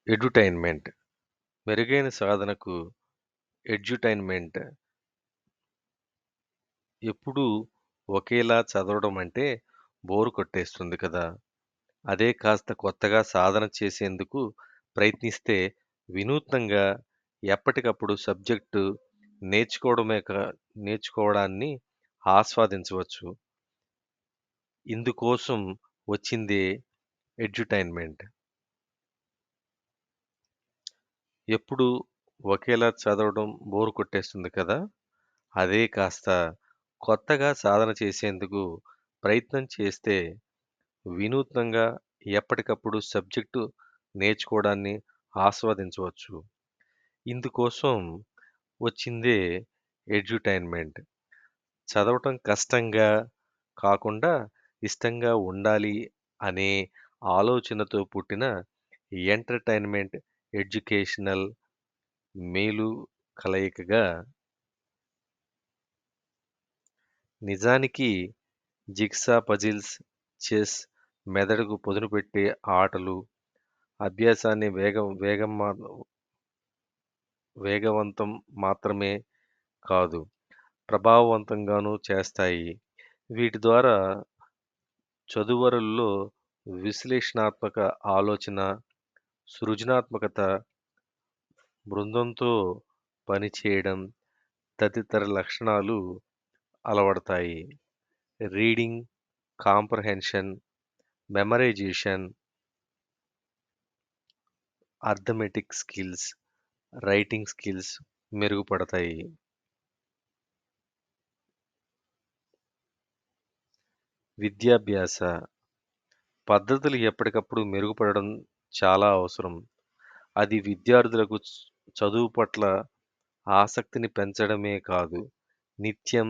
Edutainment మెరుగైన సాధనకు edutainment ఎప్పుడూ ఒకేలా చదవడం అంటే బోర్ కొట్టేస్తుంది కదా! అదే కాస్త కొత్తగా సాధన చేసేందుకు ప్రయత్నిస్తే వినూత్నంగా ఎప్పటికప్పుడు సబ్జెక్టు నేర్చుకోవడమే కా నేర్చుకోవడాన్ని ఆస్వాదించవచ్చు. ఇందుకోసం వచ్చిందే ఎడ్యుటైన్‌మెంట్. ఎప్పుడూ ఒకేలా చదవడం బోర్ కొట్టేస్తుంది కదా! అదే కాస్త కొత్తగా సాధన చేసేందుకు ప్రయత్నం చేస్తే వినూత్నంగా ఎప్పటికప్పుడు సబ్జెక్టు నేర్చుకోవడాన్ని ఆస్వాదించవచ్చు. ఇందుకోసం వచ్చిందే ఎడ్యుటైన్‌మెంట్. చదవటం కష్టంగా కాకుండా ఇష్టంగా ఉండాలి అనే ఆలోచనతో పుట్టిన ఎంటర్‌టైన్‌మెంట్, ఎడ్యుకేషనల్ మేలు కలయికగా నిజానికి జిగ్సా పజిల్స్, చెస్, మెదడుకు పదును పెట్టే ఆటలు, అభ్యాసాన్ని వేగవంతం మాత్రమే కాదు, ప్రభావవంతంగానూ చేస్తాయి. వీటి ద్వారా చదువరుల్లో విశ్లేషణాత్మక ఆలోచన, సృజనాత్మకత, బృందంతో పనిచేయడం తదితర లక్షణాలు అలవడతాయి. Reading comprehension, memorization, arithmetic skills, writing skills మెరుగుపడతాయి. విద్యాభ్యాస పద్ధతులు ఎప్పటికప్పుడు మెరుగుపడడం చాలా అవసరం. అది విద్యార్థులకు చదువు పట్ల ఆసక్తిని పెంచడమే కాదు, నిత్యం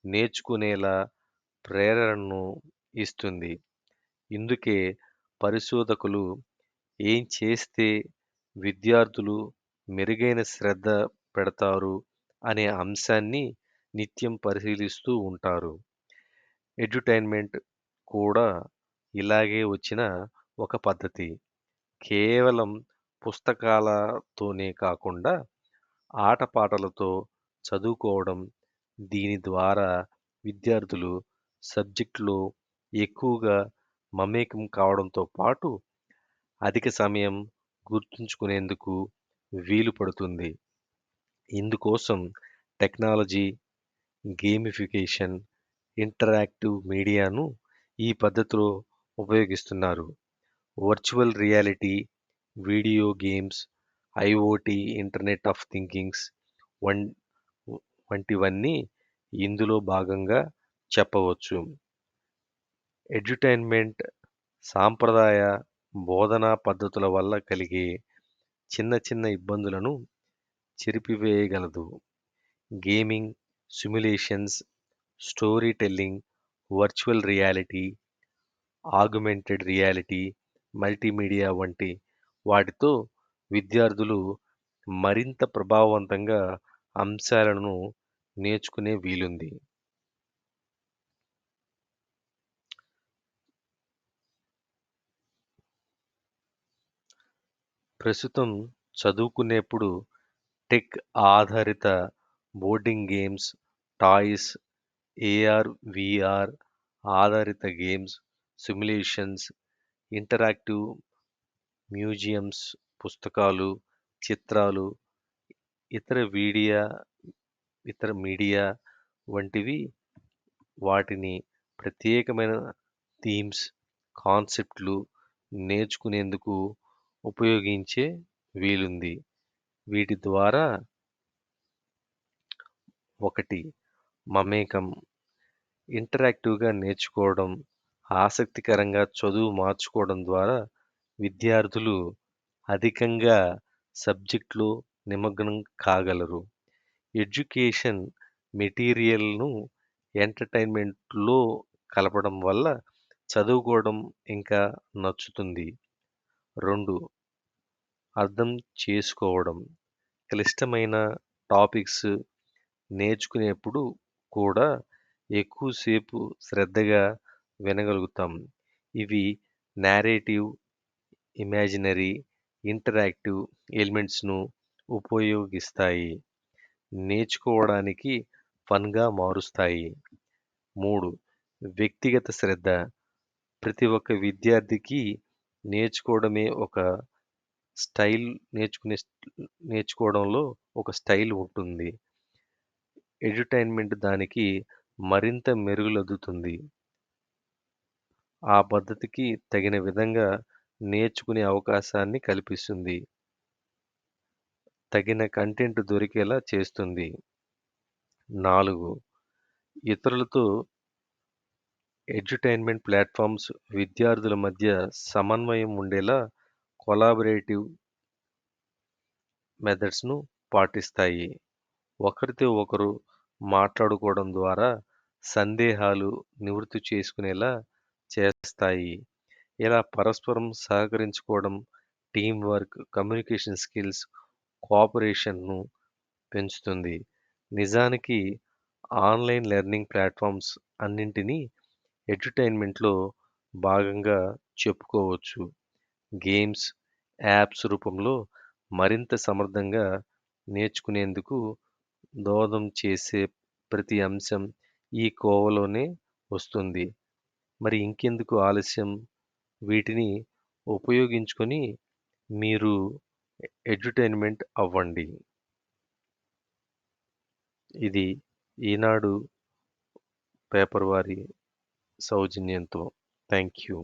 నేర్చుకునేలా ప్రేరణను ఇస్తుంది. ఇందుకే పరిశోధకులు ఏం చేస్తే విద్యార్థులు మెరుగైన శ్రద్ధ పెడతారు అనే అంశాన్ని నిత్యం పరిశీలిస్తూ ఉంటారు. ఎడ్యుటైన్‌మెంట్ కూడా ఇలాగే వచ్చిన ఒక పద్ధతి. కేవలం పుస్తకాలతోనే కాకుండా ఆటపాటలతో చదువుకోవడం. దీని ద్వారా విద్యార్థులు సబ్జెక్టులో ఎక్కువగా మమేకం కావడంతో పాటు అధిక సమయం గుర్తుంచుకునేందుకు వీలు పడుతుంది. ఇందుకోసం టెక్నాలజీ, గేమిఫికేషన్, ఇంటరాక్టివ్ మీడియాను ఈ పద్ధతిలో ఉపయోగిస్తున్నారు. Virtual reality, video games, IoT, internet of thinkings వం వంటివన్నీ ఇందులో భాగంగా చెప్పవచ్చు. ఎడ్యుటైన్‌మెంట్ సాంప్రదాయ బోధనా పద్ధతుల వల్ల కలిగే చిన్న చిన్న ఇబ్బందులను చెరిపివేయగలదు. Gaming, simulations, story telling, virtual reality, augmented reality, multimedia వంటి వాటితో విద్యార్థులు మరింత ప్రభావవంతంగా అంశాలను నేర్చుకునే వీలుంది. ప్రస్తుతం చదువుకునేప్పుడు టెక్ ఆధారిత boarding games, toys, AR, VR ఆధారిత గేమ్స్, సిమ్యులేషన్స్, ఇంటరాక్టివ్ మ్యూజియమ్స్, పుస్తకాలు, చిత్రాలు, ఇతర వీడియా ఇతర మీడియా వంటివి వాటిని ప్రత్యేకమైన థీమ్స్, కాన్సెప్ట్‌లు నేర్చుకునేందుకు ఉపయోగించే వీలుంది. వీటి ద్వారా 1 మమేకం, ఇంటరాక్టివ్‌గా నేర్చుకోవడం, ఆసక్తికరంగా చదువు మార్చుకోవడం ద్వారా విద్యార్థులు అధికంగా సబ్జెక్ట్‌లో నిమగ్నం కాగలరు. ఎడ్యుకేషన్ మెటీరియల్‌ను ఎంటర్‌టైన్‌మెంట్‌లో కలపడం వల్ల చదువుకోవడం ఇంకా నచ్చుతుంది. 2 అర్థం చేసుకోవడం. క్లిష్టమైన టాపిక్స్ నేర్చుకునేప్పుడు కూడా ఎక్కువ సేపు శ్రద్ధగా వినగలుగుతాం. ఇవి నేరేటివ్, ఇమాజినరీ, ఇంటరాక్టివ్ ఎలిమెంట్స్‌ను ఉపయోగిస్తాయి. నేర్చుకోవడానికి ఫన్‌గా మారుస్తాయి. 3. వ్యక్తిగత శ్రద్ధ. ప్రతి ఒక్క విద్యార్థికి నేర్చుకోవడమే ఒక స్టైల్ నేర్చుకునే నేర్చుకోవడంలో ఒక స్టైల్ ఉంటుంది. ఎడ్యుటైన్‌మెంట్ దానికి మరింత మెరుగులద్దుతుంది. ఆ పద్ధతికి తగిన విధంగా నేర్చుకునే అవకాశాన్ని కల్పిస్తుంది. తగిన కంటెంట్ దొరికేలా చేస్తుంది. 4. ఇతరులతో ఎడ్యుటైన్‌మెంట్ ప్లాట్‌ఫార్మ్స్ విద్యార్థుల మధ్య సమన్వయం ఉండేలా కొలాబరేటివ్ మెథడ్స్‌ను పాటిస్తాయి. ఒకరితో ఒకరు మాట్లాడుకోవడం ద్వారా సందేహాలు నివృత్తి చేసుకునేలా చేస్తాయి. ఇలా పరస్పరం సహకరించుకోవడం, టీమ్ వర్క్, కమ్యూనికేషన్ స్కిల్స్, కోఆపరేషన్‌ను పెంచుతుంది. నిజానికి ఆన్‌లైన్ లెర్నింగ్ ప్లాట్‌ఫార్మ్స్ అన్నింటినీ ఎడ్యుటైన్‌మెంట్‌లో భాగంగా చెప్పుకోవచ్చు. గేమ్స్, యాప్స్ రూపంలో మరింత సమర్థంగా నేర్చుకునేందుకు దోహదం చేసే ప్రతి అంశం ఈ కోవలోనే వస్తుంది. మరి ఇంకెందుకు ఆలస్యం? వీటిని ఉపయోగించుకొని మీరు ఎడ్యుటైన్‌మెంట్ అవ్వండి. ఇది ఈనాడు పేపర్ వారి సౌజన్యంతో. Thank you.